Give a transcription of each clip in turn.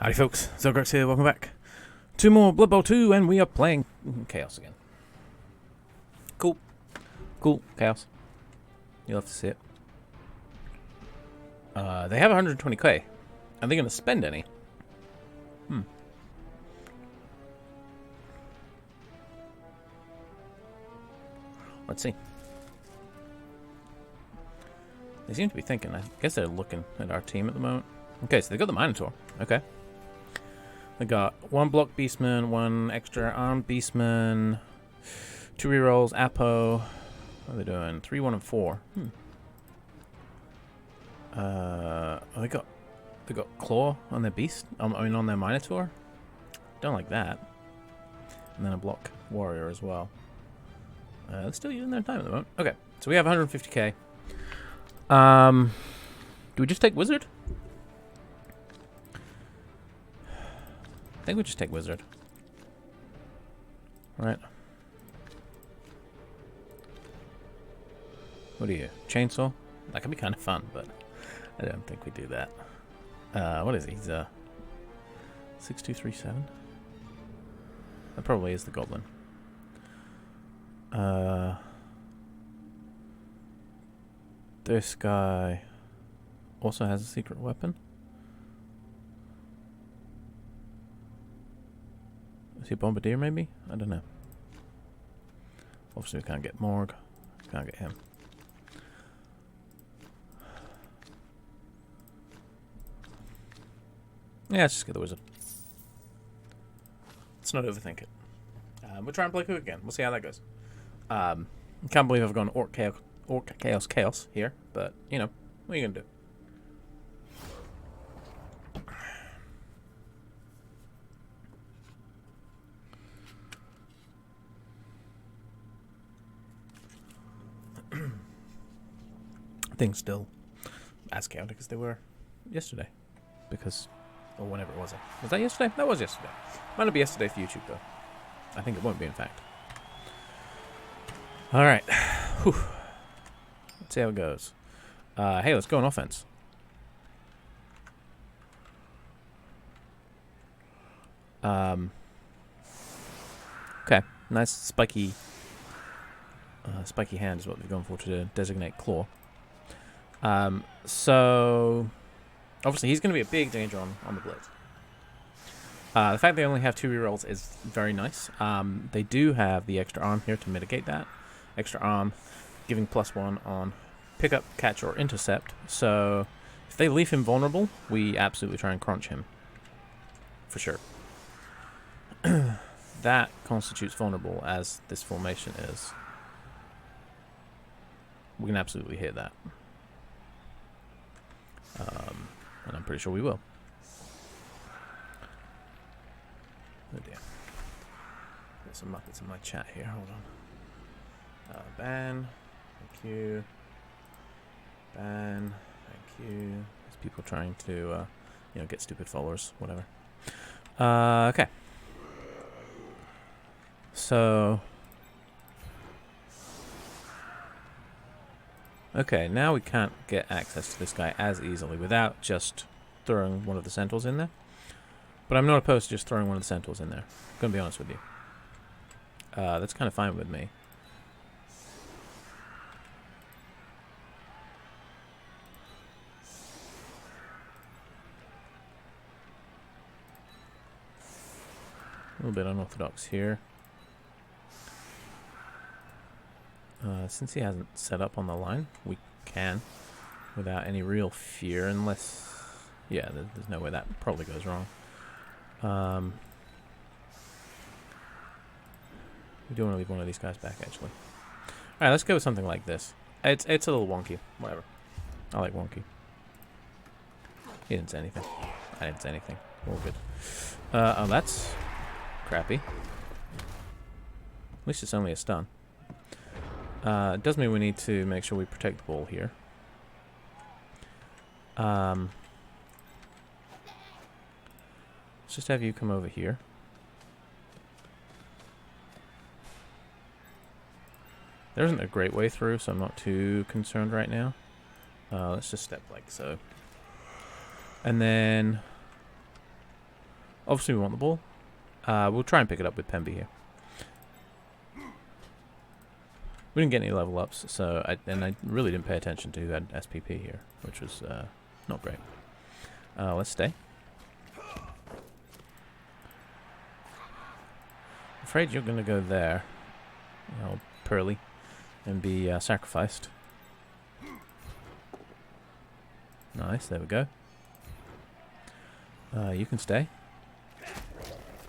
Howdy folks, Zelgrax here, welcome back to more Blood Bowl 2, and we are playing Chaos again. Cool. Cool, Chaos. You'll have to see it. They have 120k. Are they going to spend any? Let's see. They seem to be thinking. I guess they're looking at our team at the moment. Okay, so they got the Minotaur. Okay. They got one block Beastman, one extra armed Beastman, 2 rerolls, Apo. What are they doing? 3, 1, and 4. They got Claw on their Beast. I mean, on their Minotaur. Don't like that. And then a block Warrior as well. They're still using their time at the moment. Okay, so we have 150k. Do we just take Wizard? I think we just take Wizard. Right. What are you? Chainsaw? That could be kind of fun, but I don't think we do that. What is he? He's 6237? That probably is the Goblin. This guy also has a secret weapon. Is he a Bombardier maybe? I don't know. Obviously we can't get Morg. Can't get him. Yeah, let's just get the Wizard. Let's not overthink it. We'll try and play Cook again. We'll see how that goes. I can't believe I've gone Orc Chaos here, but, you know, what are you going to do? Things still as chaotic as they were yesterday, because, or whenever it was. Was that yesterday? That was yesterday. Might not be yesterday for YouTube though. I think it won't be, in fact. All right, whew. Let's see how it goes. Hey, let's go on offense. Okay, nice spiky hand is what they're going for to designate Claw. So obviously he's going to be a big danger on the Blitz. The fact they only have 2 rerolls is very nice. They do have the extra arm here to mitigate that. Extra arm giving +1 on pickup, catch, or intercept. So if they leave him vulnerable, we absolutely try and crunch him. For sure. That constitutes vulnerable as this formation is. We can absolutely hit that. And I'm pretty sure we will. Oh dear. There's some Muppets in my chat here. Hold on. Ban. Thank you. Ban. Thank you. There's people trying to, you know, get stupid followers. Whatever. Okay. So. Okay, now we can't get access to this guy as easily without just throwing one of the Centaurs in there. But I'm not opposed to just throwing one of the Centaurs in there. I'm going to be honest with you. That's kind of fine with me. A little bit unorthodox here. Since he hasn't set up on the line, we can without any real fear, unless, yeah, there's no way that probably goes wrong. We do want to leave one of these guys back, actually. Alright, let's go with something like this. It's a little wonky. Whatever. I like wonky. He didn't say anything. I didn't say anything. All good. Oh, that's crappy. At least it's only a stun. It does mean we need to make sure we protect the ball here. Let's just have you come over here. There isn't a great way through, so I'm not too concerned right now. Let's just step like so. And then Obviously, we want the ball. We'll try and pick it up with Pemby here. We didn't get any level ups, so I really didn't pay attention to who had SPP here, which was not great. Let's stay. Afraid you're gonna go there, Pearly, and be sacrificed. Nice, there we go. You can stay.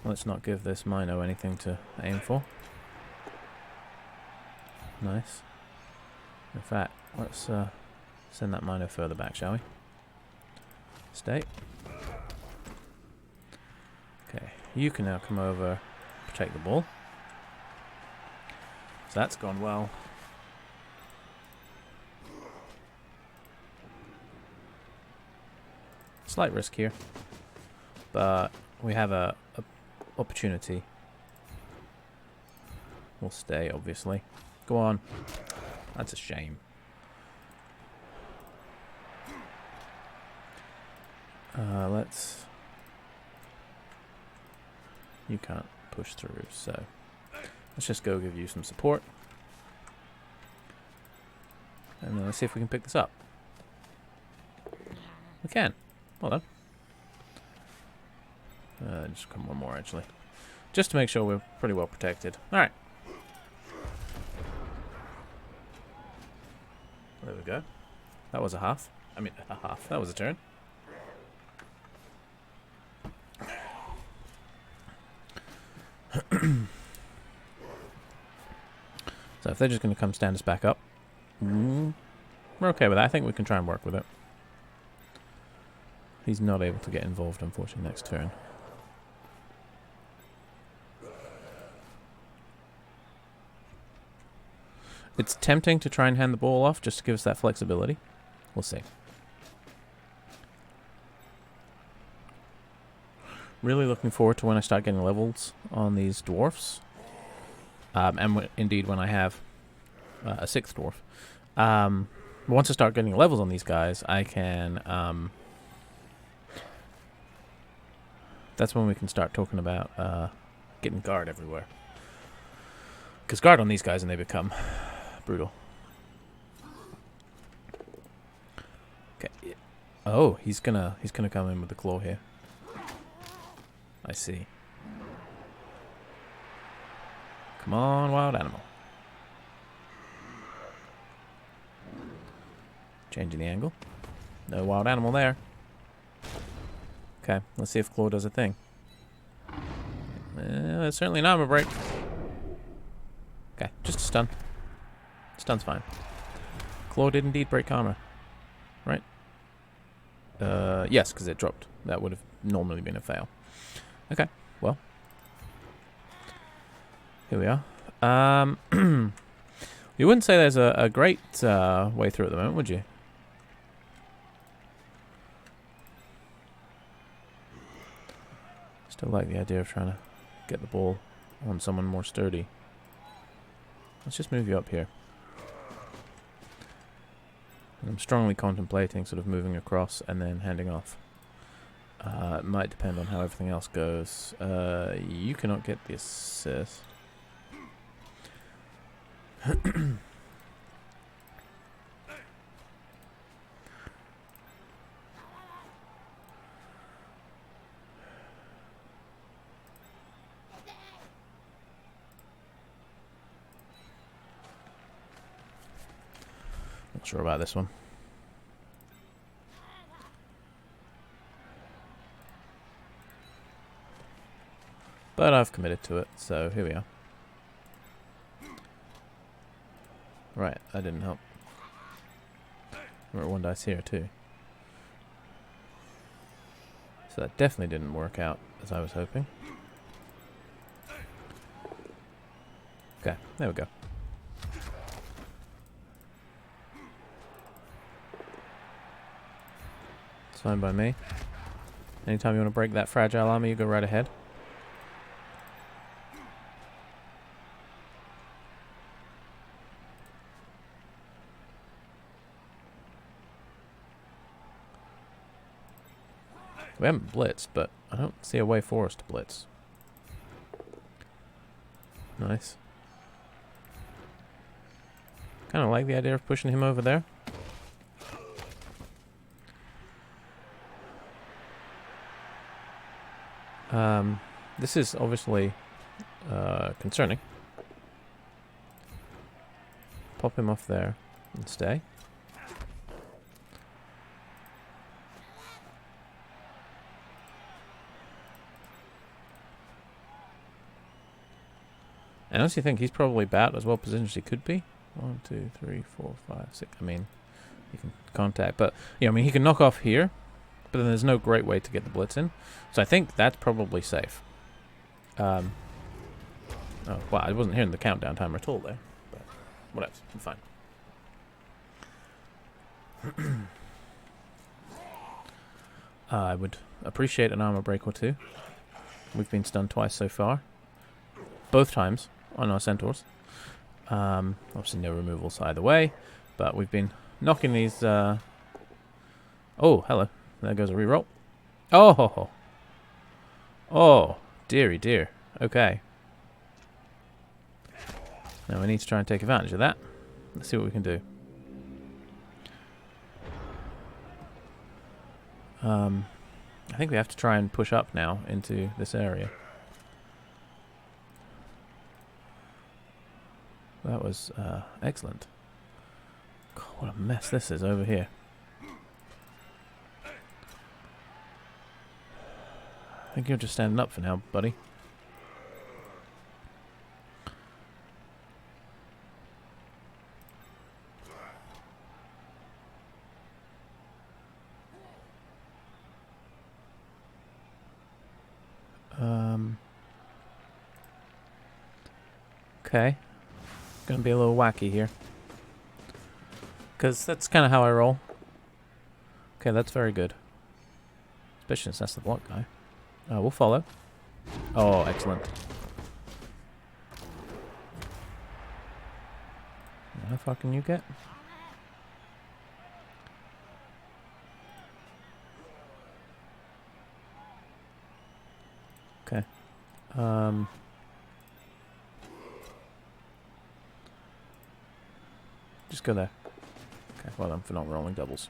Let's not give this Mino anything to aim for. Nice. In fact, let's send that Mino further back, shall we? Stay. Okay, you can now come over, protect the ball. So that's gone well. Slight risk here, but we have a opportunity. We'll stay, obviously. Go on. That's a shame. Let's... You can't push through, so let's just go give you some support. And then let's see if we can pick this up. We can. Well done. Just come one more, actually. Just to make sure we're pretty well protected. Alright. There we go. That was a half. I mean, a half. That was a turn. So if they're just going to come stand us back up, we're okay with that. I think we can try and work with it. He's not able to get involved, unfortunately, next turn. It's tempting to try and hand the ball off just to give us that flexibility. We'll see. Really looking forward to when I start getting levels on these dwarfs. And indeed when I have a 6th dwarf. Once I start getting levels on these guys, I can... that's when we can start talking about getting guard everywhere. Because guard on these guys and they become brutal. Okay. Oh, he's gonna come in with the claw here. I see. Come on, wild animal. Changing the angle. No wild animal there. Okay, let's see if claw does a thing. It's certainly an armor break. Okay, just a stun. Stun's fine. Claw did indeed break armor. Right? Yes, because it dropped. That would have normally been a fail. Okay, well. Here we are. You wouldn't say there's a great way through at the moment, would you? Still like the idea of trying to get the ball on someone more sturdy. Let's just move you up here. I'm strongly contemplating sort of moving across and then handing off. It might depend on how everything else goes. You cannot get the assist. Not sure about this one. But I've committed to it, so here we are. Right, that didn't help. We're at 1 dice here too. So that definitely didn't work out as I was hoping. Okay, there we go. It's fine by me. Anytime you want to break that fragile armor, you go right ahead. We haven't blitzed, but I don't see a way for us to blitz. Nice. Kind of like the idea of pushing him over there. This is obviously concerning. Pop him off there and stay. I honestly think he's probably about as well positioned as he could be. 1, 2, 3, 4, 5, 6. I mean, he can contact, but I mean, he can knock off here, but then there's no great way to get the blitz in. So I think that's probably safe. Oh, wow, I wasn't hearing the countdown timer at all there, but whatever, I'm fine. I would appreciate an armor break or two. We've been stunned twice so far. Both times on our centaurs. Obviously no removals either way, but we've been knocking these... Oh, hello. There goes a reroll. Oh! Oh, dearie dear. Okay. Now we need to try and take advantage of that. Let's see what we can do. I think we have to try and push up now into this area. That was excellent. God, what a mess this is over here. I think you're just standing up for now, buddy. Okay. Gonna be a little wacky here. Because that's kind of how I roll. Okay, that's very good. Especially since that's the block guy. We'll follow. Oh, excellent. How far can you get? Okay. Just go there. Okay, well done for not rolling doubles.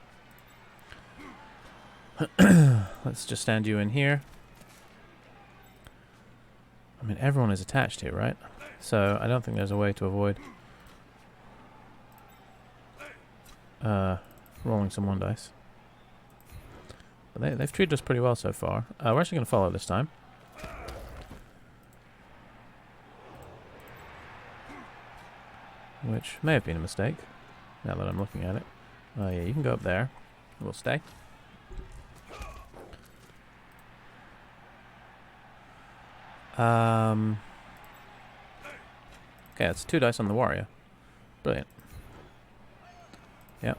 Let's just stand you in here. I mean, everyone is attached here, right? So I don't think there's a way to avoid rolling some 1 dice. But they've treated us pretty well so far. We're actually going to follow this time. Which may have been a mistake, now that I'm looking at it. Oh yeah, you can go up there. We'll stay. Okay, it's 2 dice on the warrior. Brilliant. Yep.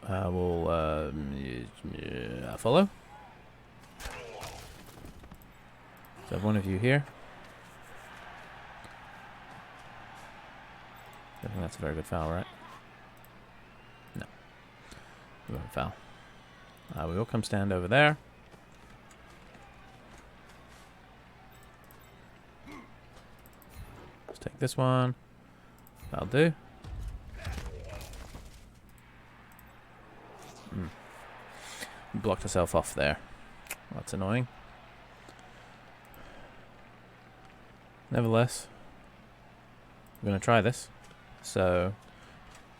We'll follow. So one of you here. I think that's a very good foul, right? No. We won't foul. We will come stand over there. Let's take this one. That'll do. Blocked herself off there. That's annoying. Nevertheless, we're going to try this. So,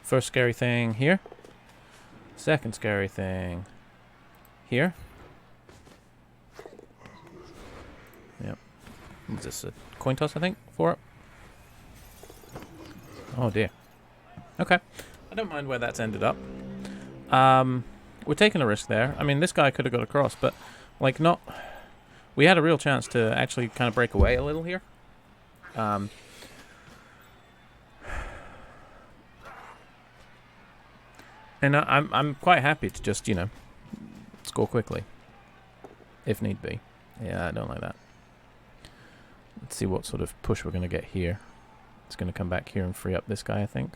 first scary thing here. Second scary thing here. Yep. Is this a coin toss, I think, for it? Oh dear. Okay. I don't mind where that's ended up. We're taking a risk there. I mean, this guy could have got across, but, like, not... We had a real chance to actually kind of break away a little here. And I'm quite happy to just, score quickly. If need be. Yeah, I don't like that. Let's see what sort of push we're going to get here. It's going to come back here and free up this guy, I think.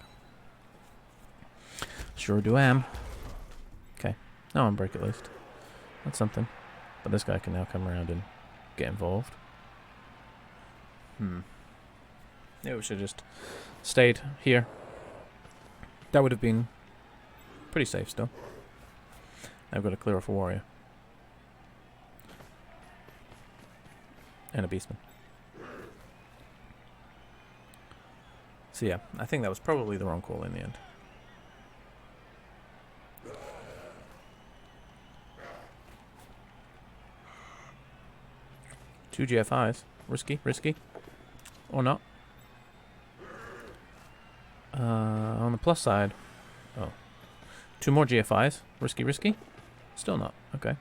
Sure do am. Okay. Now I'm break at least. That's something. But this guy can now come around and get involved. Yeah, we should have just stayed here. That would have been pretty safe still. I've got to clear off a warrior. And a beastman. So yeah, I think that was probably the wrong call in the end. Two GFIs. Risky, risky. Or not. On the plus side. Oh. Two more GFIs. Risky, risky. Still not. Okay.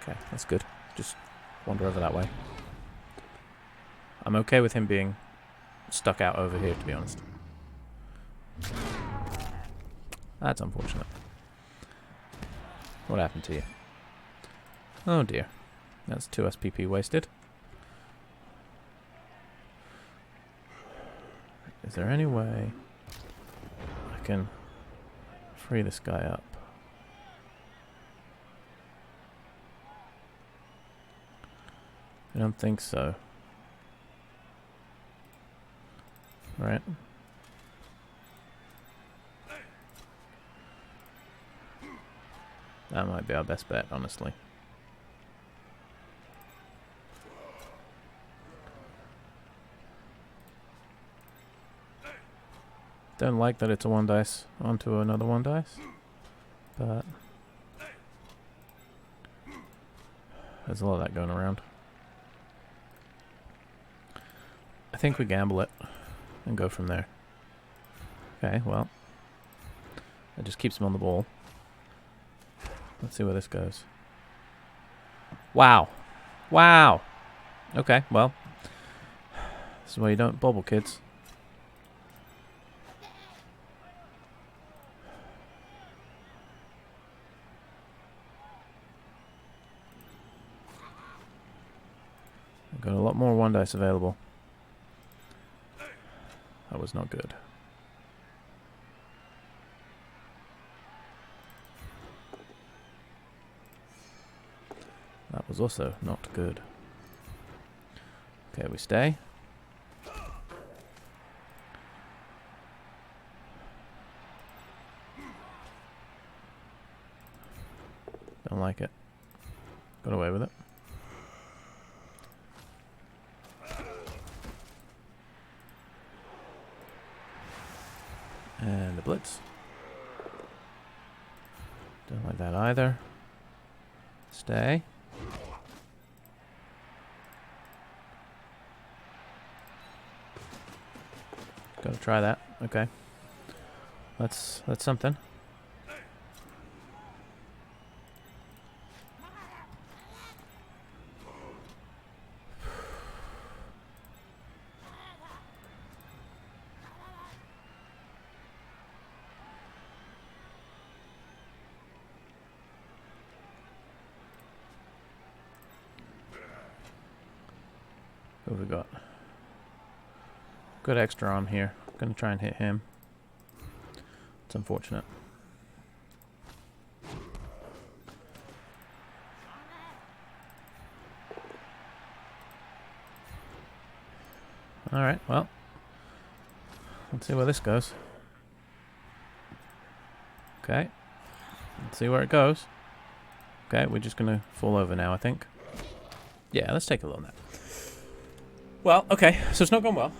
Okay, that's good. Just wander over that way. I'm okay with him being stuck out over here, to be honest. That's unfortunate. What happened to you? Oh dear. That's 2 SPP wasted. Is there any way I can free this guy up? I don't think so. Right. That might be our best bet, honestly. Don't like that it's a 1 dice onto another 1 dice, but there's a lot of that going around. I think we gamble it and go from there. Okay, well, it just keeps him on the ball. Let's see where this goes. Wow. Wow. Okay, well, this is why you don't bobble, kids. I've got a lot more 1 dice available. That was not good. That was also not good. Okay, we stay. Don't like it. Got away with it. And the blitz. Don't like that either. Stay. Gotta try that. Okay. That's something. Who have we got? Good extra arm here. Gonna try and hit him. It's unfortunate. Alright, well. Let's see where this goes. Okay. Let's see where it goes. Okay, we're just gonna fall over now, I think. Yeah, let's take a little nap. Well, okay, so it's not gone well.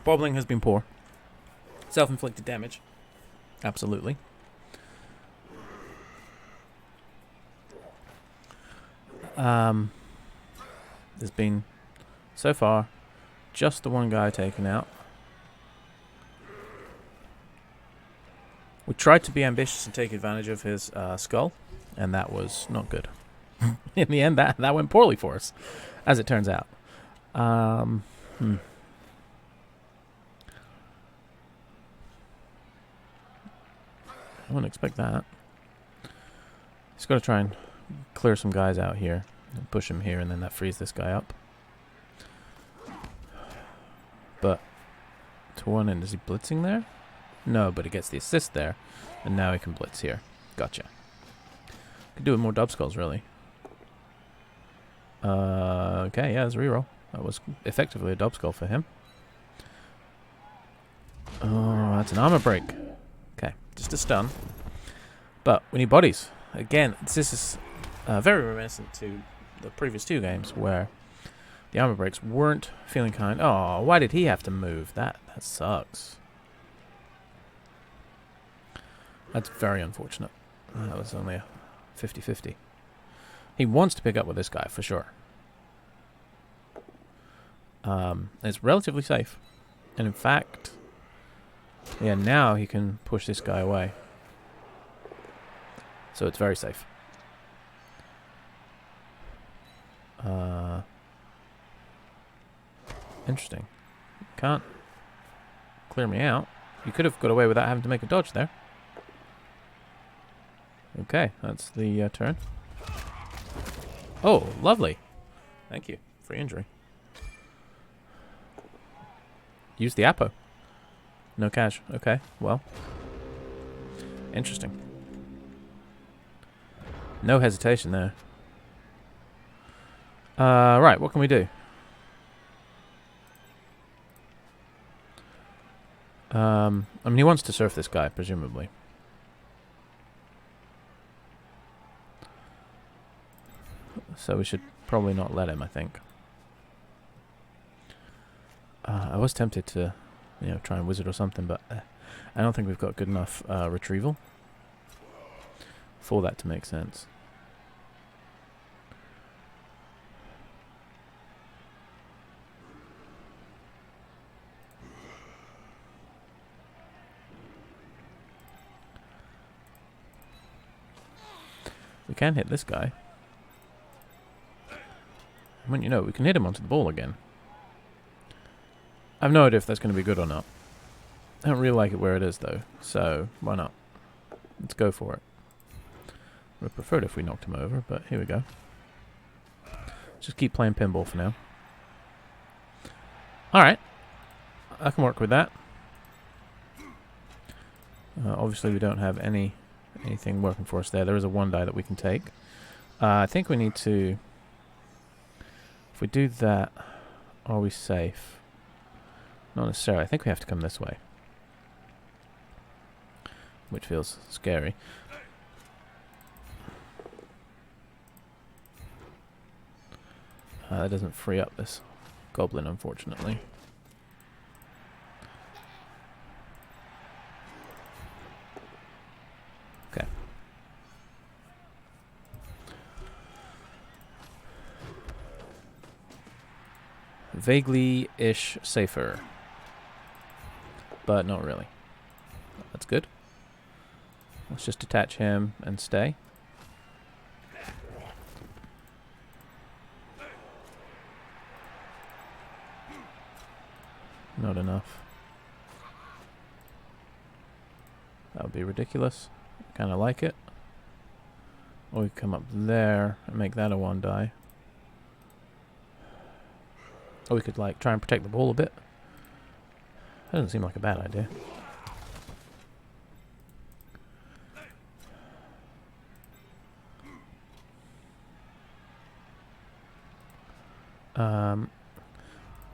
Bobbling has been poor. Self-inflicted damage. Absolutely. There's been, so far, just the 1 guy taken out. We tried to be ambitious and take advantage of his skull, and that was not good. In the end, that went poorly for us, as it turns out. I wouldn't expect that. He's got to try and clear some guys out here. Push him here, and then that frees this guy up. But to one end, is he blitzing there? No, but he gets the assist there, and now he can blitz here. Gotcha. Could do with more dub skulls, really. Okay, yeah, there's a reroll. That was effectively a dub skull for him. Oh, that's an armor break. Okay, just a stun. But we need bodies. Again, this is very reminiscent to the previous two games where the armor breaks weren't feeling kind. Oh, why did he have to move? That sucks. That's very unfortunate. That was only a 50-50. He wants to pick up with this guy, for sure. It's relatively safe. And in fact, yeah, now he can push this guy away. So it's very safe. Interesting. Can't clear me out. You could have got away without having to make a dodge there. Okay, that's the turn. Oh, lovely. Thank you. Free injury. Use the Apo. No cash. Okay, well. Interesting. No hesitation there. Right, what can we do? I mean, he wants to surf this guy, presumably. So we should probably not let him, I think. I was tempted to, try and wizard or something, but I don't think we've got good enough retrieval for that to make sense. We can hit this guy. When we can hit him onto the ball again. I have no idea if that's going to be good or not. I don't really like it where it is, though. So, why not? Let's go for it. Would have preferred if we knocked him over, but here we go. Just keep playing pinball for now. Alright. I can work with that. Obviously, we don't have anything working for us there. There is a 1 die that we can take. I think we need to... If we do that, are we safe? Not necessarily. I think we have to come this way. Which feels scary. That doesn't free up this goblin, unfortunately. Okay. Vaguely-ish safer. But not really. That's good. Let's just attach him and stay. Not enough. That would be ridiculous. Kind of like it. Or we come up there and make that a 1 die. Or we could try and protect the ball a bit. That doesn't seem like a bad idea.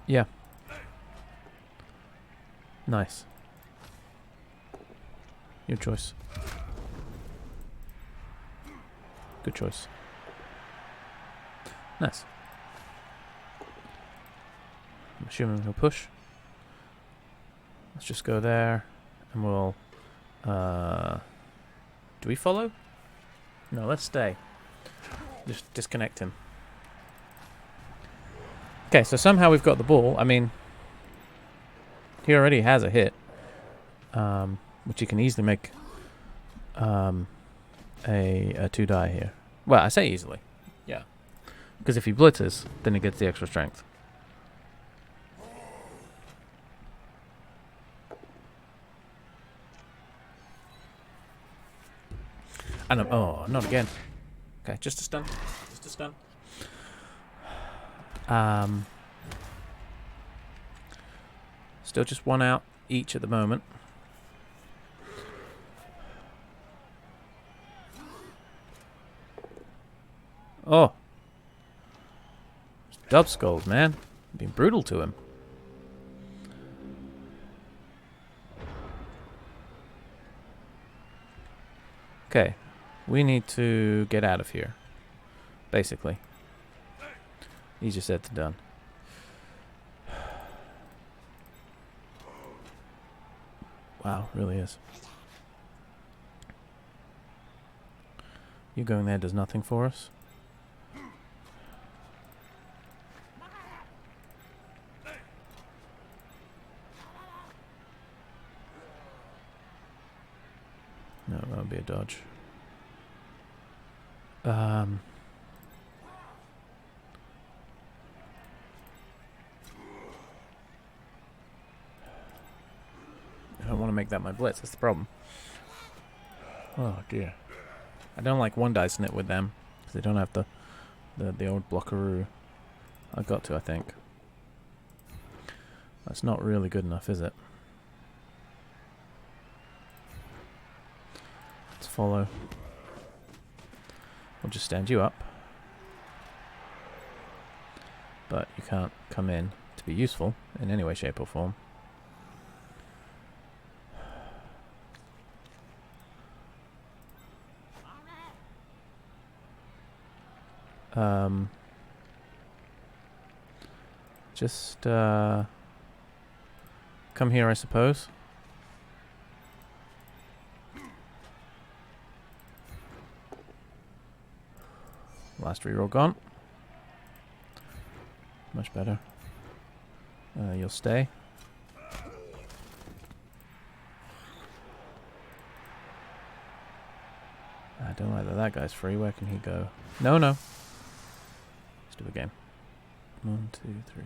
Yeah. Nice. Your choice. Good choice. Nice. I'm assuming he'll push. Let's just go there, and we'll... do we follow? No, let's stay. Just disconnect him. Okay, so somehow we've got the ball. I mean, he already has a hit, which he can easily make a 2 die here. Well, I say easily. Yeah. Because if he blitzes, then he gets the extra strength. And oh, not again. Okay, just a stun. Just a stun. Still just one out each at the moment. Oh. Dub skulls, man. Being brutal to him. Okay. We need to get out of here. Basically. Easier said than done. Wow, really is. You going there does nothing for us. No, that would be a dodge. I don't want to make that my blitz, that's the problem. Oh dear. I don't like one dice knit with them, because they don't have the old blockaroo. I got to, I think. That's not really good enough, is it? Let's follow. We'll just stand you up. But you can't come in to be useful in any way, shape or form. Just come here, I suppose. Last reroll gone. Much better. You'll stay. I don't like that guy's free. Where can he go? No, no. Let's do a game. 1, 2, 3.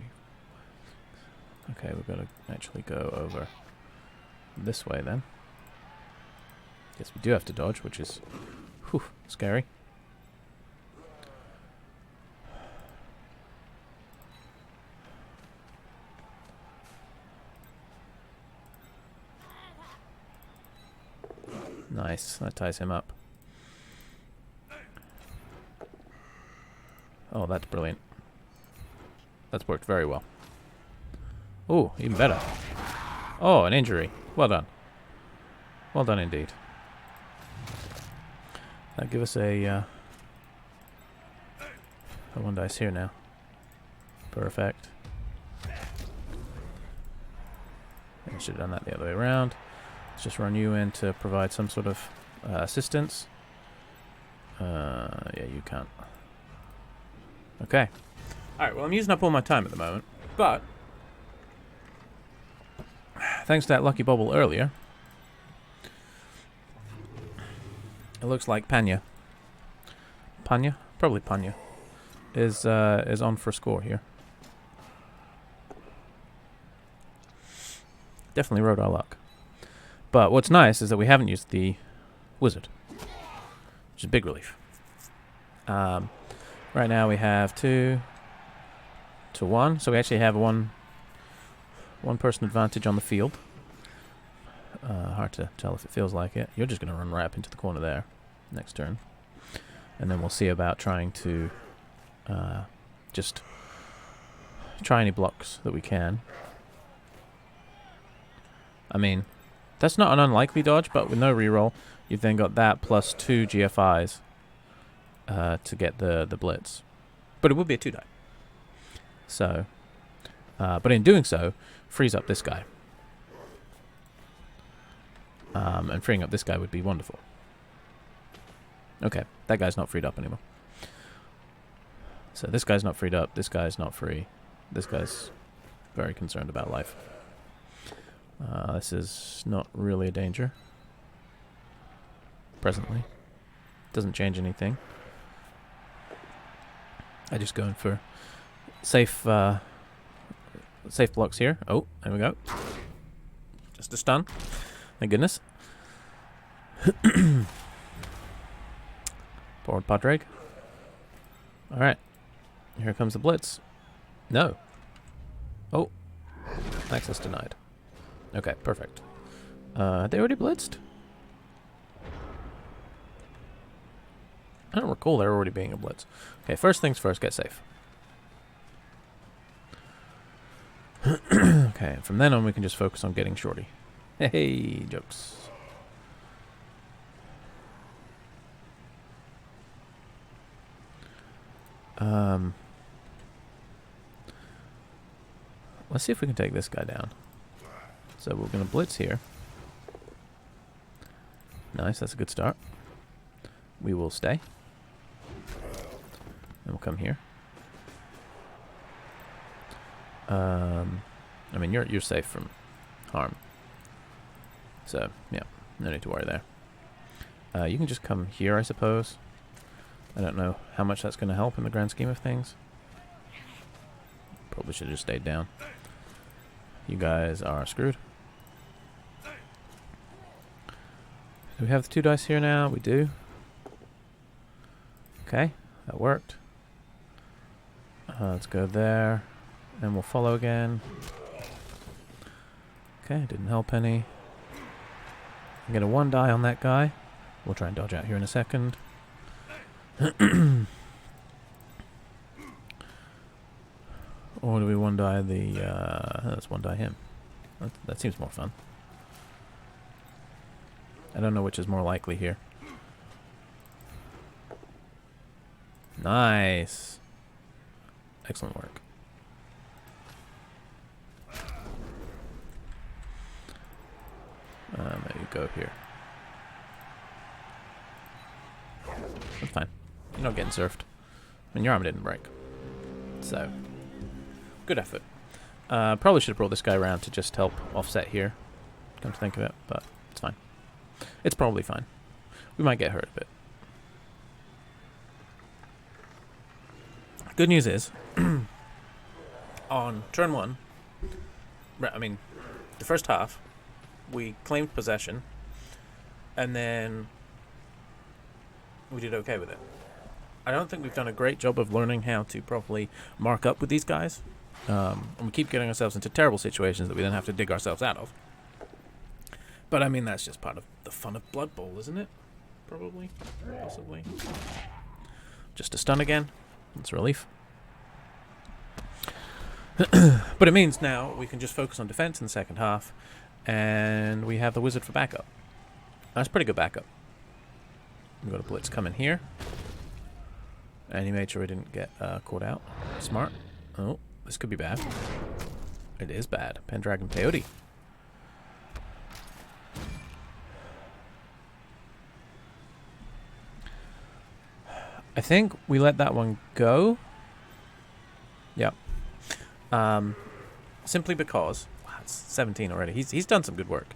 Okay, we've got to actually go over this way then. Guess we do have to dodge, which is scary. Nice, that ties him up. Oh, that's brilliant. That's worked very well. Oh, even better. Oh, an injury. Well done. Well done indeed. That give us a one dice here now. Perfect. I should have done that the other way around. Let's just run you in to provide some sort of assistance. Yeah, you can't. Okay. Alright, well I'm using up all my time at the moment, but thanks to that lucky bobble earlier, it looks like Panya, probably Panya, is on for a score here. Definitely rode our luck. But what's nice is that we haven't used the wizard, which is a big relief. Right now we have 2 to 1, so we actually have one person advantage on the field. Hard to tell if it feels like it. You're just going to run right up into the corner there next turn. And then we'll see about trying to just try any blocks that we can. I mean, that's not an unlikely dodge, but with no reroll, you've then got that plus 2 GFIs to get the blitz. But it would be a 2-die. So, but in doing so, frees up this guy. And freeing up this guy would be wonderful. Okay, that guy's not freed up anymore. So this guy's not freed up, this guy's not free. This guy's very concerned about life. This is not really a danger. Presently. Doesn't change anything. I just go in for safe blocks here. Oh, there we go. Just a stun. Thank goodness. Forward Padraig. Alright. Here comes the blitz. No. Oh. Access denied. Okay, perfect. They already blitzed? I don't recall there already being a blitz. Okay, first things first, get safe. Okay, from then on we can just focus on getting shorty. Hey, jokes. Let's see if we can take this guy down. So we're going to blitz here. Nice, that's a good start. We will stay. And we'll come here. I mean, you're safe from harm. So, yeah, no need to worry there. You can just come here, I suppose. I don't know how much that's going to help in the grand scheme of things. Probably should have just stayed down. You guys are screwed. Do we have the 2 dice here now? We do. Okay, that worked. Let's go there. And we'll follow again. Okay, didn't help any. Get a 1 die on that guy. We'll try and dodge out here in a second. Or do we 1 die the... let's 1 die him. That seems more fun. I don't know which is more likely here. Nice. Excellent work. Maybe go here. That's fine. You're not getting surfed. I mean, your arm didn't break. So, good effort. Probably should have brought this guy around to just help offset here. Come to think of it, but it's fine. It's probably fine. We might get hurt a bit. Good news is, on turn 1, I mean, the first half, we claimed possession, and then we did okay with it. I don't think we've done a great job of learning how to properly mark up with these guys, and we keep getting ourselves into terrible situations that we then have to dig ourselves out of. But I mean, that's just part of the fun of Blood Bowl, isn't it? Probably, possibly. Just a stun again. That's a relief. But it means now we can just focus on defense in the second half, and we have the wizard for backup. That's pretty good backup. We've got a blitz coming here. And he made sure he didn't get caught out. Smart. Oh, this could be bad. It is bad. Pendragon Peyote. I think we let that one go. Yep. Simply because... Wow, it's 17 already. He's done some good work.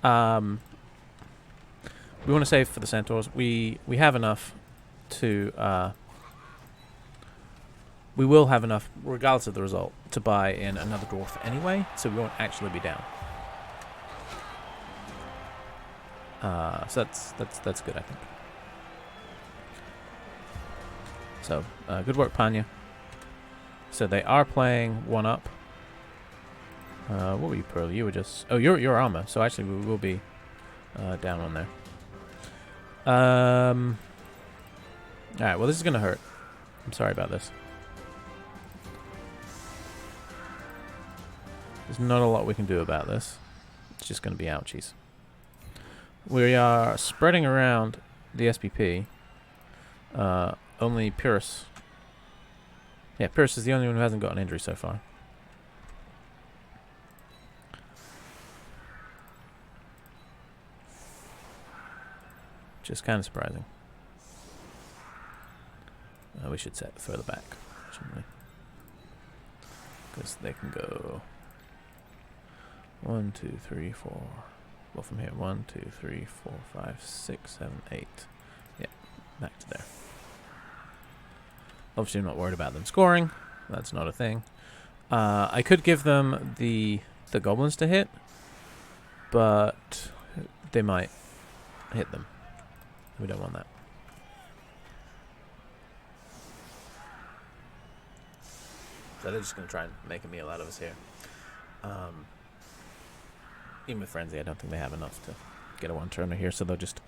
We want to save for the centaurs. We have enough to... we will have enough, regardless of the result, to buy in another dwarf anyway, so we won't actually be down. So that's good, I think. So, good work, Panya. So they are playing 1 up. What were you, Pearl? You were just... Oh, you're armor, so actually we will be down on there. Alright, well this is going to hurt. I'm sorry about this. There's not a lot we can do about this. It's just going to be ouchies. We are spreading around the SPP. Only Pyrrhus. Yeah, Pyrrhus is the only one who hasn't got an injury so far. Which is kind of surprising. We should set further back, shouldn't we? Because they can go 1, 2, 3, 4. Well, from here, 1, 2, 3, 4, 5, 6, 7, 8. Yeah, back to there. Obviously, I'm not worried about them scoring. That's not a thing. I could give them the goblins to hit, but they might hit them. We don't want that. So they're just going to try and make a meal out of us here. Even with Frenzy, I don't think they have enough to get a one-turner here, so they'll just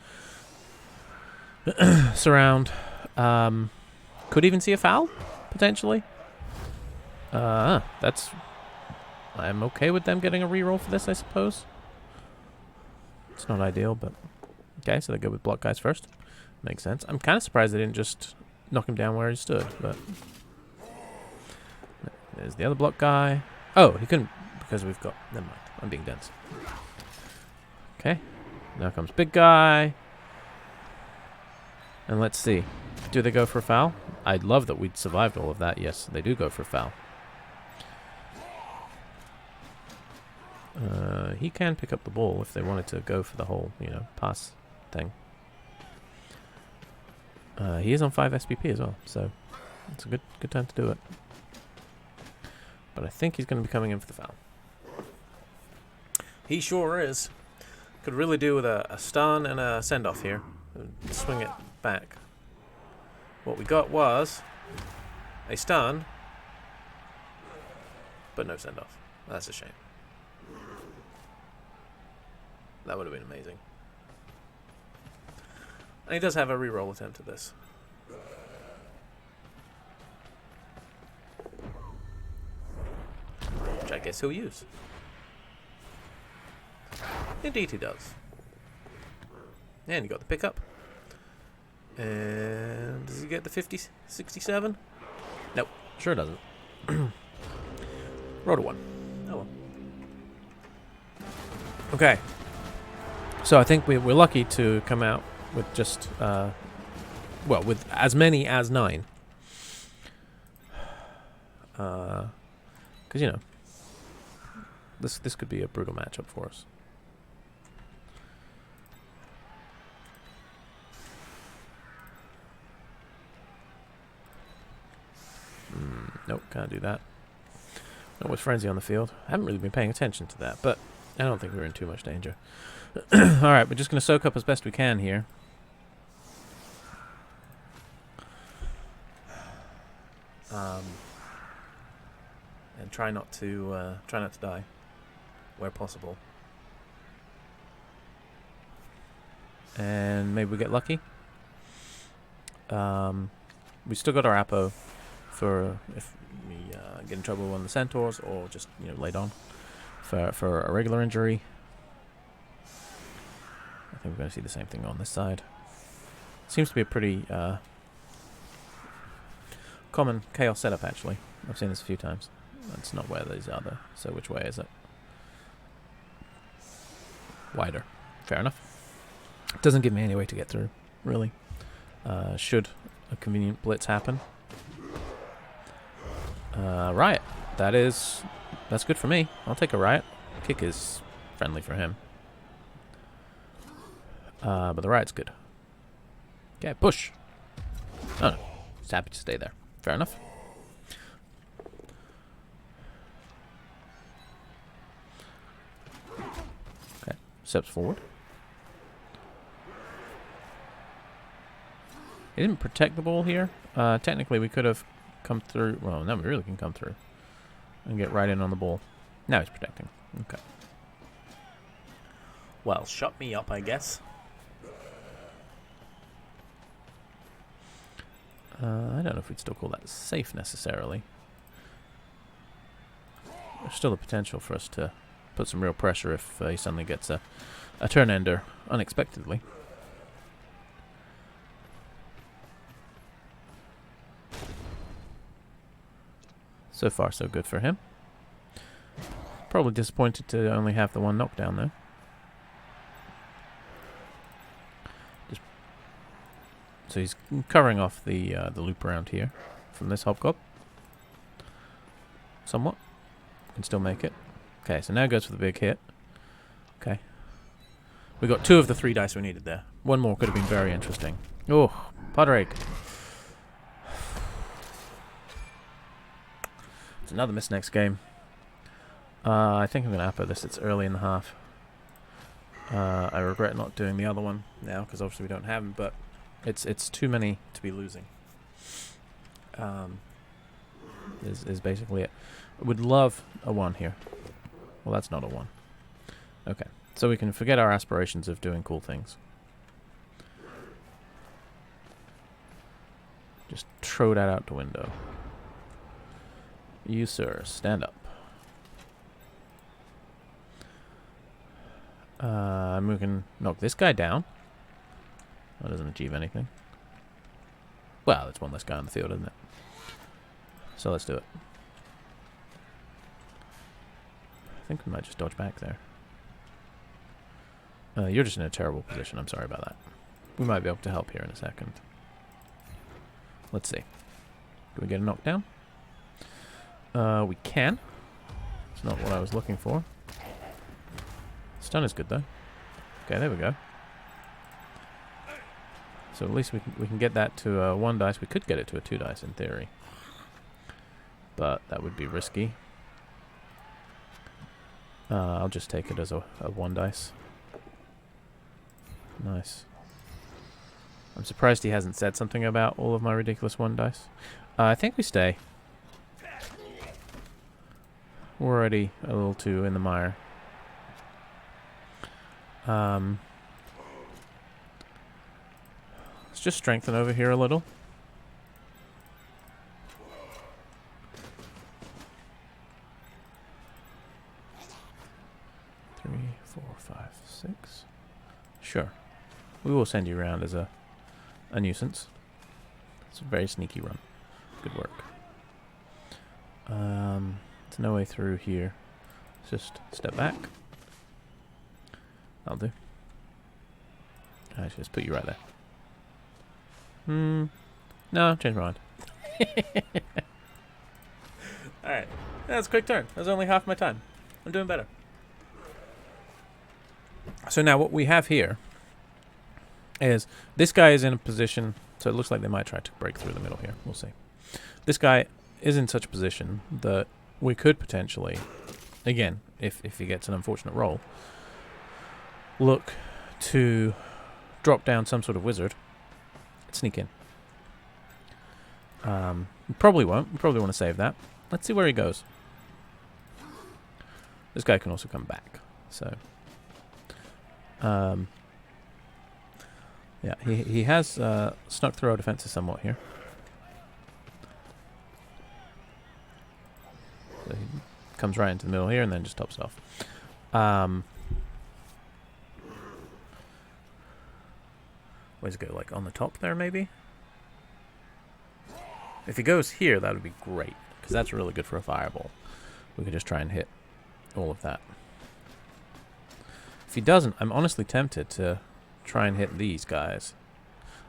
surround. Could even see a foul, potentially. That's... I'm okay with them getting a reroll for this, I suppose. It's not ideal, but... Okay, so they go with block guys first. Makes sense. I'm kind of surprised they didn't just knock him down where he stood, but... There's the other block guy. Oh, he couldn't, because we've got... Never mind, I'm being dense. Okay, now comes big guy. And let's see. Do they go for a foul? I'd love that we'd survived all of that. Yes, they do go for a foul. He can pick up the ball if they wanted to go for the whole, pass thing. He is on 5 SPP as well, so it's a good time to do it. But I think he's going to be coming in for the foul. He sure is. Could really do with a stun and a send-off here. Swing it back. What we got was a stun, but no send-off. That's a shame. That would have been amazing. And he does have a reroll attempt at this. Which I guess he'll use. Indeed he does. And he got the pickup. And does he get the 67? Nope, sure doesn't. Rolled a 1. Oh well. Okay. So I think we're lucky to come out with just, with as many as 9. Because, this could be a brutal matchup for us. Nope, can't do that. Not with Frenzy on the field. I haven't really been paying attention to that, but I don't think we're in too much danger. Alright, we're just going to soak up as best we can here. And try not to die where possible. And maybe we get lucky. We still got our Apo for if we get in trouble with one of the Centaurs, or just laid on for a regular injury. I think we're going to see the same thing on this side. Seems to be a pretty common Chaos setup, actually. I've seen this a few times. That's not where these are, though. So which way is it? Wider. Fair enough. Doesn't give me any way to get through, really. Should a convenient blitz happen. Riot. That's good for me. I'll take a Riot. Kick is friendly for him. But the Riot's good. Okay, push. Oh no. He's happy to stay there. Fair enough. Okay, steps forward. He didn't protect the ball here. Technically, we could have come through. Well, now we really can come through and get right in on the ball. Now he's protecting. Okay. Well, shut me up, I guess. I don't know if we'd still call that safe necessarily. There's still a potential for us to put some real pressure if he suddenly gets a turn ender unexpectedly. So far, so good for him. Probably disappointed to only have the one knockdown, though. So he's covering off the loop around here from this hobgob. Somewhat. Can still make it. Okay, so now goes for the big hit. Okay. We got 2 of the 3 dice we needed there. One more could have been very interesting. Oh, Podrake. It's another miss next game. I think I'm going to Apo this. It's early in the half. I regret not doing the other one now, because obviously we don't have him, but it's too many to be losing. is basically it. Would love a 1 here. Well, that's not a 1. Okay, so we can forget our aspirations of doing cool things. Just throw that out the window. You, sir, stand up. And we can knock this guy down. That doesn't achieve anything. Well, it's one less guy on the field, isn't it? So let's do it. I think we might just dodge back there. You're just in a terrible position. I'm sorry about that. We might be able to help here in a second. Let's see. Can we get a knockdown? We can. It's not what I was looking for. Stun is good though. Okay, there we go. So at least we can get that to a 1 dice. We could get it to a 2 dice in theory, but that would be risky. I'll just take it as a 1 dice. Nice. I'm surprised he hasn't said something about all of my ridiculous 1 dice. I think we stay. We're already a little too in the mire. Let's just strengthen over here a little. Three, 4, 5, 6. Sure. We will send you around as a nuisance. It's a very sneaky run. Good work. There's no way through here. Let's just step back. That'll do. I should just put you right there. No, change my mind. Alright. That's a quick turn. That was only half my time. I'm doing better. So now what we have here is this guy is in a position, so it looks like they might try to break through the middle here. We'll see. This guy is in such a position that we could potentially, again, if he gets an unfortunate roll, look to drop down some sort of wizard and sneak in. We probably won't. We probably want to save that. Let's see where he goes. This guy can also come back. So, yeah, he has snuck through our defenses somewhat here. So he comes right into the middle here and then just tops it off. Where's it go? Like on the top there, maybe? If he goes here, that would be great, because that's really good for a fireball. We could just try and hit all of that. If he doesn't, I'm honestly tempted to try and hit these guys.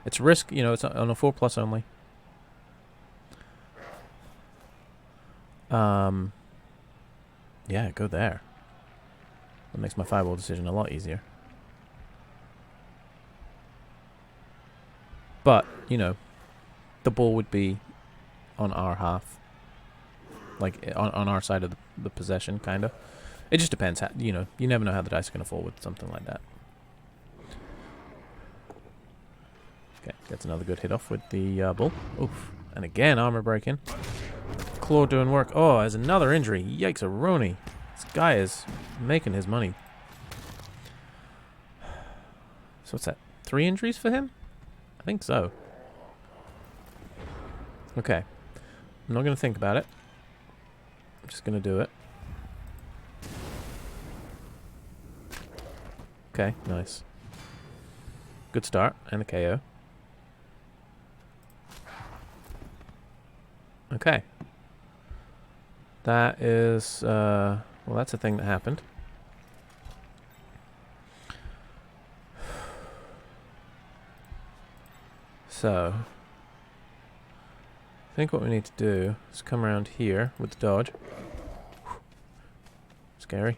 It's risk, you know, it's on a 4+ only. Yeah, go there. That makes my fireball decision a lot easier. But, you know, the ball would be on our half. Like, on our side of the possession, kind of. It just depends. How, you know, you never know how the dice are going to fall with something like that. Okay, gets another good hit off with the bull. Oof. And again, armor breaking. Claw doing work. Oh, there's another injury. Yikes, a Roni. This guy is making his money. So what's that? 3 injuries for him? I think so. Okay. I'm not going to think about it. I'm just going to do it. Okay, nice. Good start. And a KO. Okay. That is, well, that's a thing that happened. So, I think what we need to do is come around here with the dodge. Scary.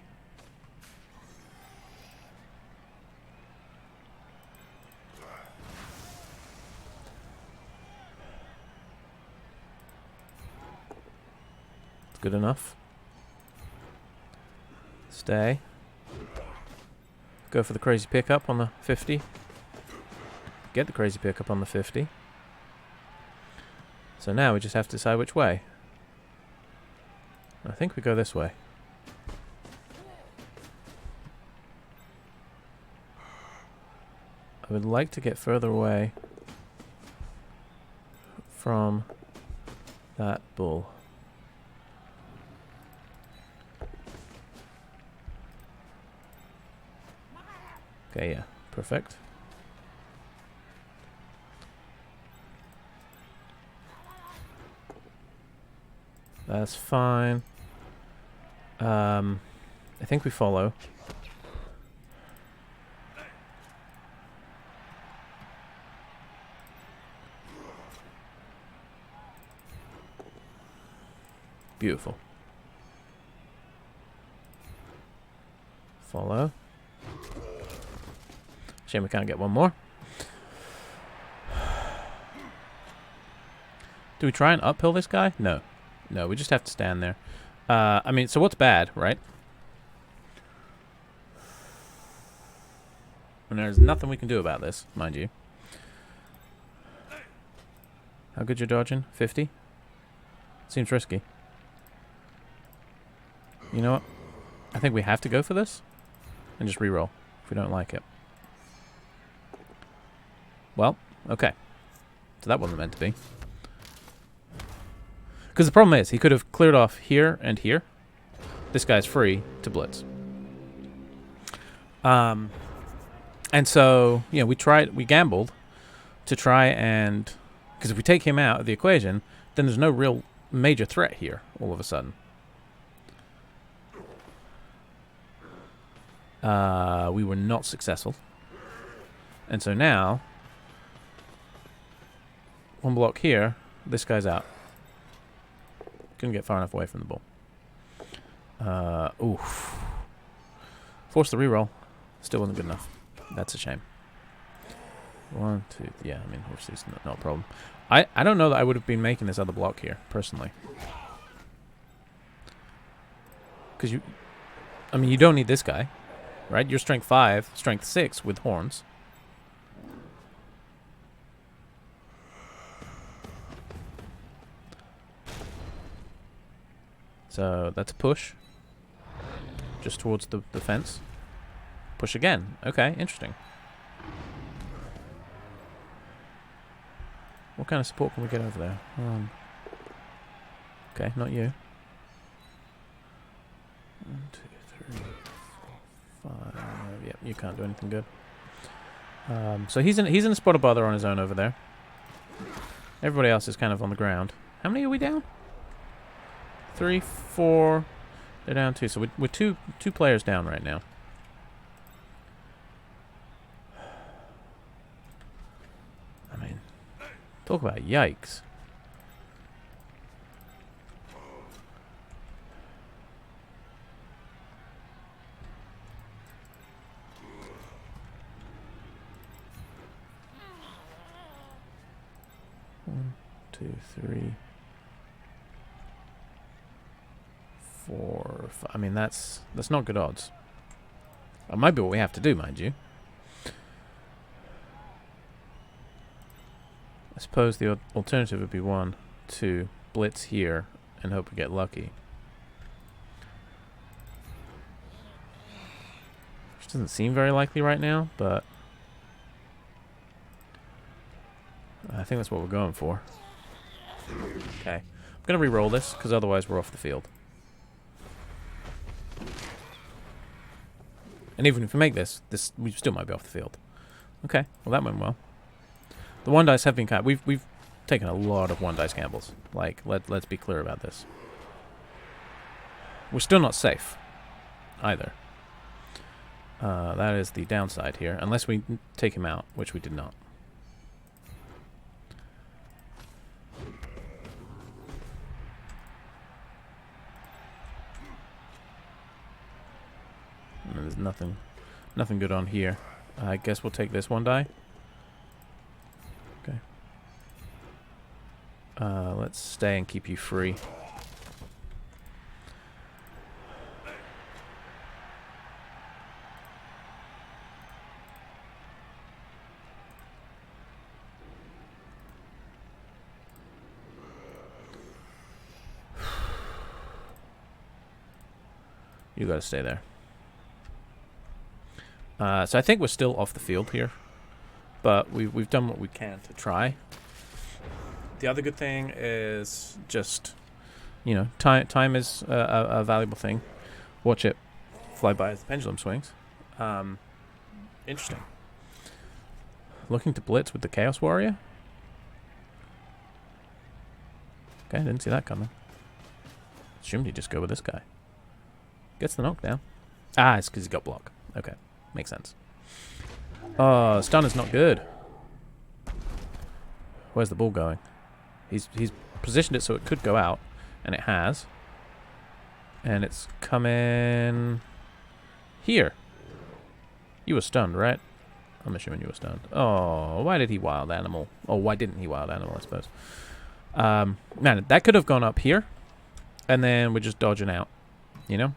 It's good enough. Stay. Go for the crazy pickup on the 50. Get the crazy pickup on the 50. So now we just have to decide which way. I think we go this way. I would like to get further away from that bull. Okay, yeah, perfect. That's fine. I think we follow. Beautiful. Follow. Shame we can't get one more. Do we try and uphill this guy? No. No, we just have to stand there. I mean, so what's bad, right? And there's nothing we can do about this, mind you. How good you're dodging? 50? Seems risky. You know what? I think we have to go for this. And just reroll if we don't like it. Well, okay. So that wasn't meant to be. Because the problem is, he could have cleared off here and here. This guy's free to blitz. And so, you know, we gambled to try and... Because if we take him out of the equation, then there's no real major threat here, all of a sudden. We were not successful. And so now, one block here, this guy's out. Couldn't get far enough away from the ball. Oof. Forced the reroll. Still wasn't good enough. That's a shame. 1, 2, yeah, I mean, obviously it's not a problem. I don't know that I would have been making this other block here, personally. Because I mean, you don't need this guy, right? You're strength 5, strength 6 with horns. So that's a push. Just towards the fence. Push again. Okay, interesting. What kind of support can we get over there? Okay, not you. 1, 2, 3, 4, 5. Yep, you can't do anything good. So he's in a spot of bother on his own over there. Everybody else is kind of on the ground. How many are we down? 3, 4. They're down 2. So we're two players down right now. I mean, talk about yikes. One, 2, 3, 4, 5. I mean, that's not good odds. That might be what we have to do, mind you. I suppose the alternative would be 1, 2, blitz here, and hope we get lucky. Which doesn't seem very likely right now, but I think that's what we're going for. Okay. I'm going to re-roll this, because otherwise we're off the field. And even if we make this, we still might be off the field. Okay, well that went well. The one dice have been kind of, we've taken a lot of one dice gambles. Like, let's be clear about this. We're still not safe, either. That is the downside here, unless we take him out, which we did not. And there's nothing good on here. I guess we'll take this one die. Okay. Let's stay and keep you free. You got to stay there. So I think we're still off the field here. But we've done what we can to try. The other good thing is just, you know, time is a valuable thing. Watch it fly by as the pendulum swings. Interesting. Looking to blitz with the Chaos Warrior. Okay, didn't see that coming. Assumed he'd just go with this guy. Gets the knockdown. Ah, it's because he got block. Okay, makes sense. Oh, stun is not good. Where's the ball going? He's positioned it so it could go out, and it has. And it's coming here. You were stunned, right? I'm assuming you were stunned. Oh, why did he wild animal? Oh, why didn't he wild animal, I suppose? Man, that could have gone up here, and then we're just dodging out, you know?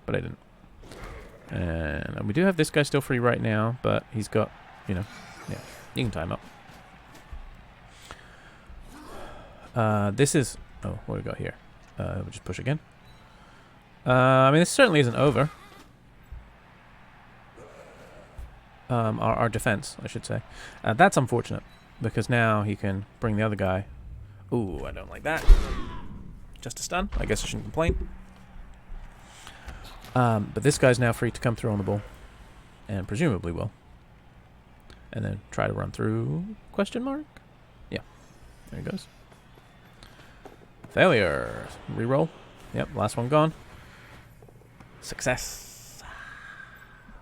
But I didn't. And we do have this guy still free right now, but he's got, you know, yeah, you can time up. This is, oh, what do we got here? We'll just push again. I mean, this certainly isn't over. Our defense, I should say. That's unfortunate, because now he can bring the other guy. Ooh, I don't like that. Just a stun. I guess I shouldn't complain. But this guy's now free to come through on the ball. And presumably will. And then try to run through, question mark? Yeah, there he goes. Failure. Reroll. Yep, last one gone. Success.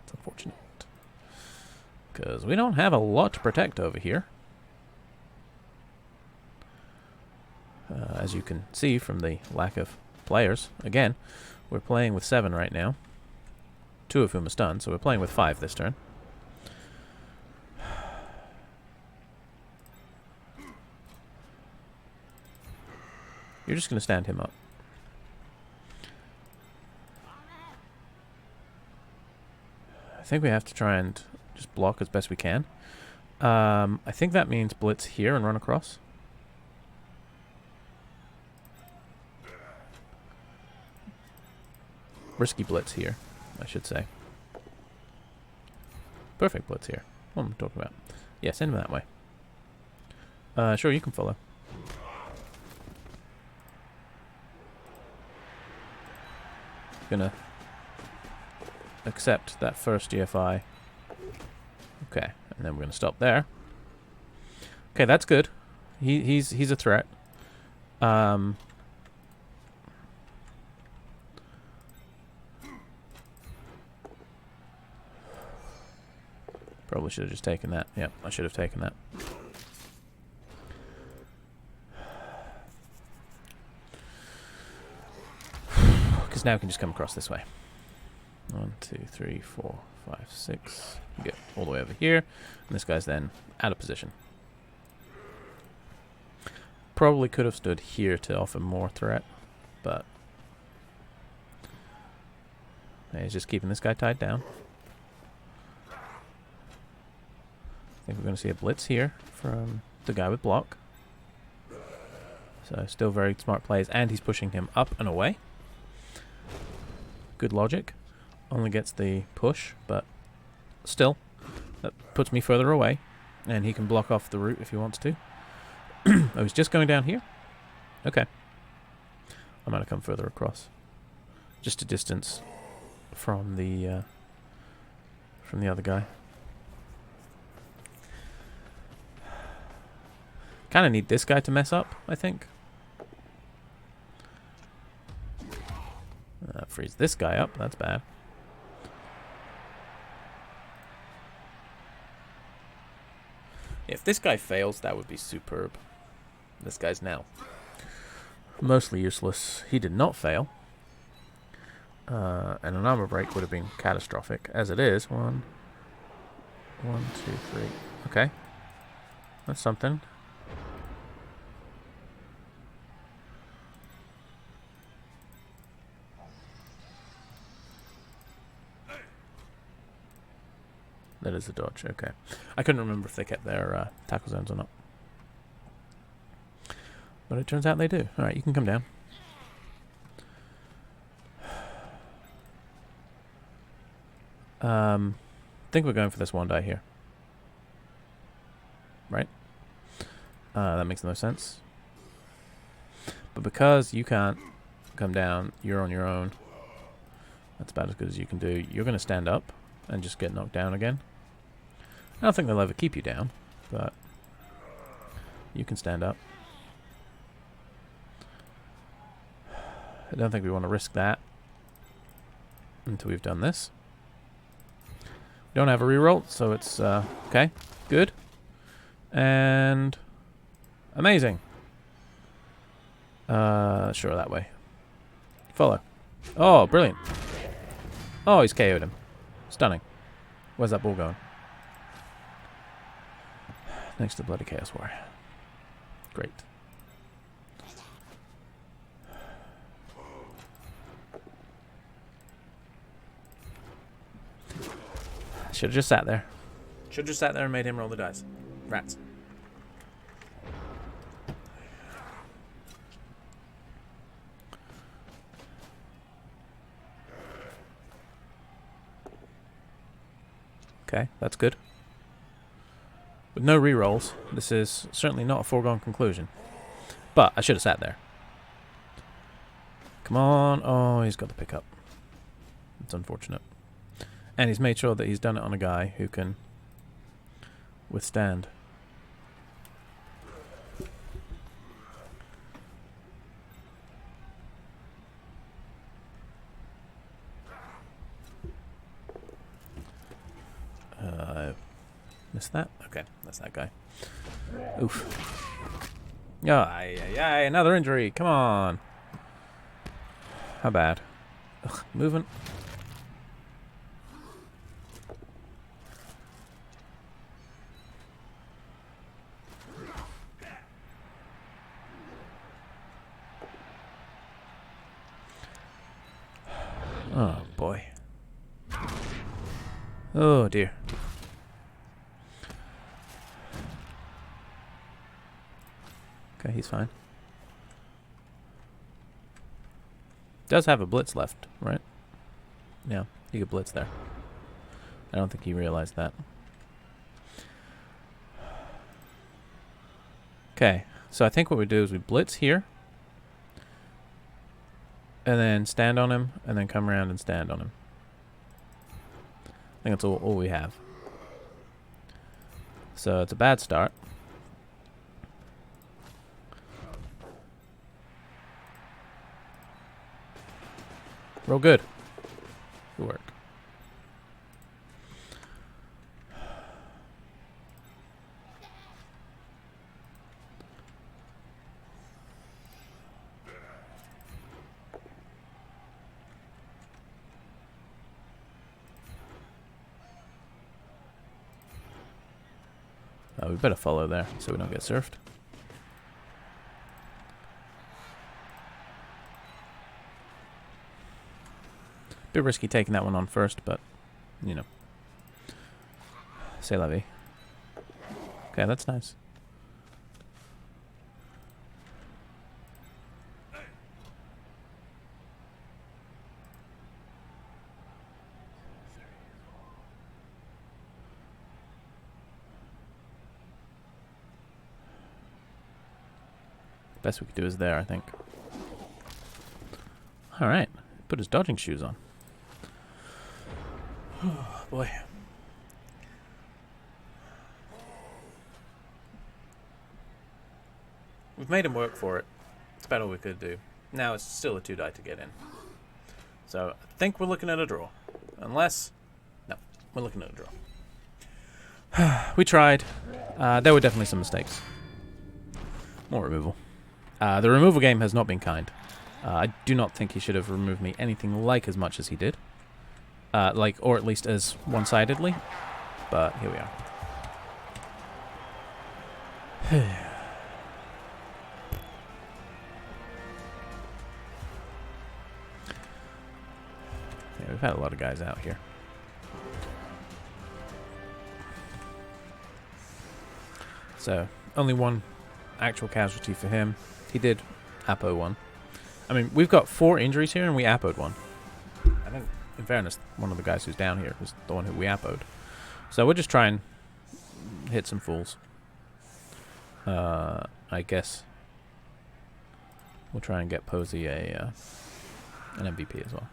That's unfortunate. Because we don't have a lot to protect over here. As you can see from the lack of players. Again, we're playing with 7 right now. 2 of whom are stunned, so we're playing with 5 this turn. You're just going to stand him up. I think we have to try and just block as best we can. I think that means blitz here and run across. Risky blitz here, I should say. Perfect blitz here. What am I talking about? Yeah, send him that way. Sure, you can follow. Gonna accept that first GFI. Okay, and then we're gonna stop there. Okay, that's good. He's a threat. Probably should have just taken that. Yep, I should have taken that. Because now we can just come across this way. 1, 2, 3, 4, 5, 6. You get all the way over here. And this guy's then out of position. Probably could have stood here to offer more threat, but he's just keeping this guy tied down. I think we're going to see a blitz here from the guy with block. So still very smart plays, and he's pushing him up and away. Good logic. Only gets the push, but still, that puts me further away, and he can block off the route if he wants to. Oh, he's just going down here? Okay. I'm going to come further across. Just a distance from the other guy. Kind of need this guy to mess up, I think. Freeze this guy up. That's bad. If this guy fails, that would be superb. This guy's now mostly useless. He did not fail. And an armor break would have been catastrophic. As it is, 1, 2, 3. Okay. That's something. That is a dodge, okay. I couldn't remember if they kept their tackle zones or not. But it turns out they do. Alright, you can come down. I think we're going for this one die here. Right? That makes no sense. But because you can't come down, you're on your own. That's about as good as you can do. You're going to stand up and just get knocked down again. I don't think they'll ever keep you down, but you can stand up. I don't think we want to risk that until we've done this. We don't have a reroll, so it's okay. Good. And amazing. Sure, that way. Follow. Oh, brilliant. Oh, he's KO'd him. Stunning. Where's that ball going? Next to the bloody Chaos Warrior. Great. Should have just sat there. Should have just sat there and made him roll the dice. Rats. Okay, that's good. With no rerolls, this is certainly not a foregone conclusion. But I should have sat there. Come on. Oh, he's got the pickup. It's unfortunate. And he's made sure that he's done it on a guy who can withstand. Missed that? Okay, that's that guy. Oof. Yeah, another injury. Come on. How bad? Ugh, moving. Oh, boy. Oh, dear. Okay, he's fine. Does have a blitz left, right? Yeah, he could blitz there. I don't think he realized that. Okay, so I think what we do is we blitz here. And then stand on him, and then come around and stand on him. I think that's all we have. So it's a bad start. Real good. Good work. We better follow there so we don't get surfed. Bit risky taking that one on first, but, you know. C'est la vie. Okay, that's nice. Best we could do is there, I think. Alright. Put his dodging shoes on. Oh, boy. We've made him work for it. It's about all we could do. Now it's still a 2-die to get in. So, I think we're looking at a draw. Unless... No, we're looking at a draw. We tried. There were definitely some mistakes. More removal. The removal game has not been kind. I do not think he should have removed me anything like as much as he did. Or at least as one-sidedly. But here we are. Yeah, we've had a lot of guys out here. So, only one actual casualty for him. He did Apo one. I mean, we've got 4 injuries here and we Apo'd one. I think In fairness, one of the guys who's down here was the one who we appoed. So we'll just try and hit some fools. I guess we'll try and get Posey an MVP as well.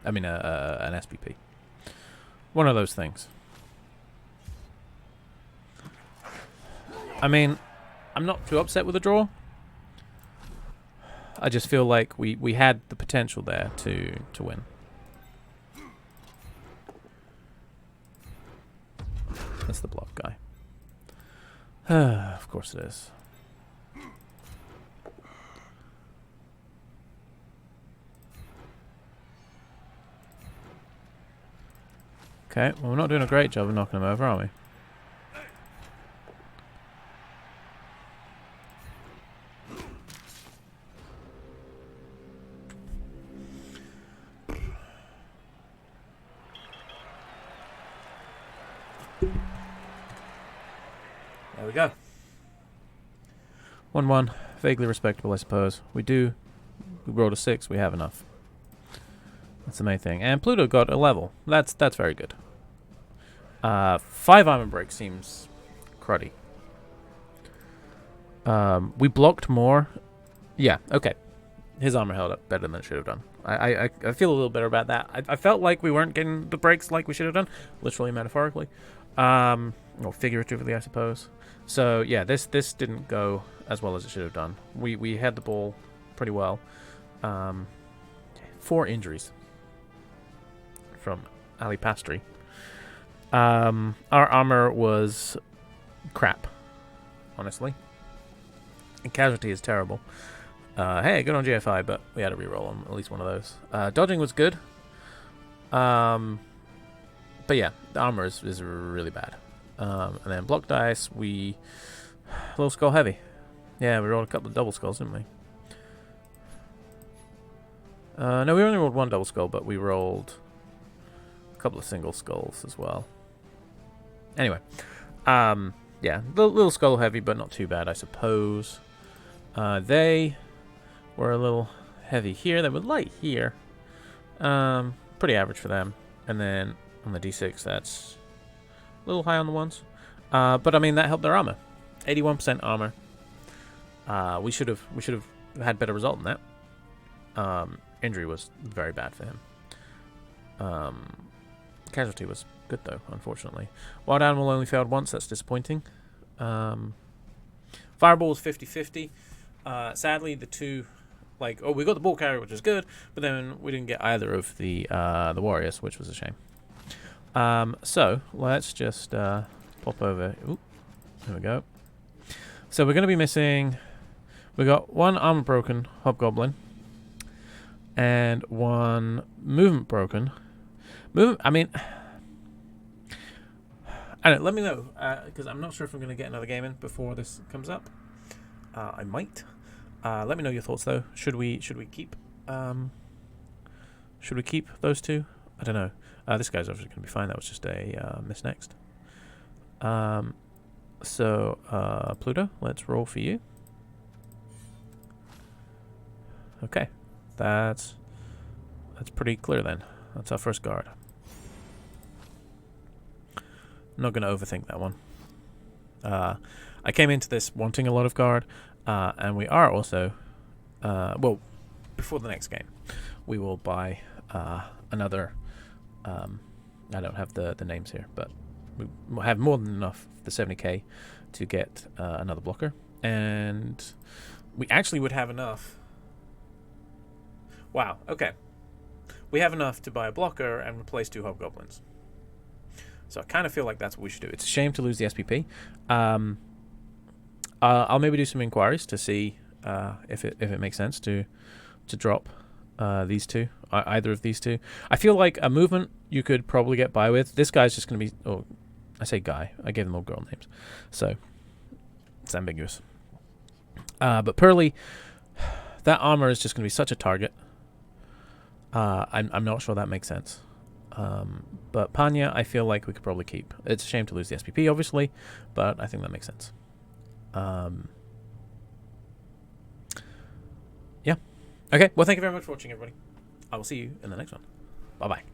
I mean, an SPP. One of those things. I mean, I'm not too upset with the draw. I just feel like we had the potential there to win. That's the block guy. Of course it is. Okay, well, we're not doing a great job of knocking him over, are we? There we go. 1-1. Vaguely respectable, I suppose. We rolled a 6. We have enough. That's the main thing. And Pluto got a level. That's very good. 5 armor break seems cruddy. We blocked more. Yeah, okay. His armor held up better than it should have done. I feel a little better about that. I felt like we weren't getting the breaks like we should have done. Literally, metaphorically. Or figuratively, I suppose. So, yeah, this didn't go as well as it should have done. We had the ball pretty well. 4 injuries from Ali Pastry. Our armor was crap, honestly. And casualty is terrible. Hey, good on GFI, but we had to reroll on at least one of those. Dodging was good. But yeah, the armor is really bad. And then block dice, a little skull heavy. Yeah, we rolled a couple of double skulls, didn't we? No, we only rolled 1 double skull, but we rolled a couple of single skulls as well. Anyway, yeah, little skull heavy, but not too bad, I suppose. They were a little heavy here. They were light here. Pretty average for them. And then on the D6, that's a little high on the ones. But I mean, that helped their armor. 81% armor. We should have had better result than that. Injury was very bad for him. Casualty was good though, unfortunately. Wild Animal only failed once. That's disappointing. Fireball was 50-50. Sadly, the two, we got the ball carrier, which was good, but then we didn't get either of the warriors, which was a shame. So let's just pop over. Ooh, there we go. So we're going to be missing. We got 1 armor broken hobgoblin and 1 movement broken. I mean, I don't know, let me know, because I'm not sure if I'm going to get another game in before this comes up. I might. Let me know your thoughts though. Should we keep those two? I don't know. This guy's obviously going to be fine. That was just a miss next. So Pluto, let's roll for you. Okay, that's pretty clear then. That's our first guard. I'm not going to overthink that one. I came into this wanting a lot of guard, and we are also, well, before the next game, we will buy another, I don't have the names here, but we will have more than enough, the 70k, to get another blocker, and we actually would have enough. Wow, okay. We have enough to buy a blocker and replace 2 hobgoblins. So I kind of feel like that's what we should do. It's a shame to lose the SPP. I'll maybe do some inquiries to see if it makes sense to drop these two, either of these two. I feel like a movement you could probably get by with. This guy's just going to be... Oh, I say guy. I gave them all girl names. So it's ambiguous. But Pearly, that armor is just going to be such a target. I'm not sure that makes sense. But Panya, I feel like we could probably keep. It's a shame to lose the SPP, obviously, but I think that makes sense. Okay, well, thank you very much for watching, everybody. I will see you in the next one. Bye-bye.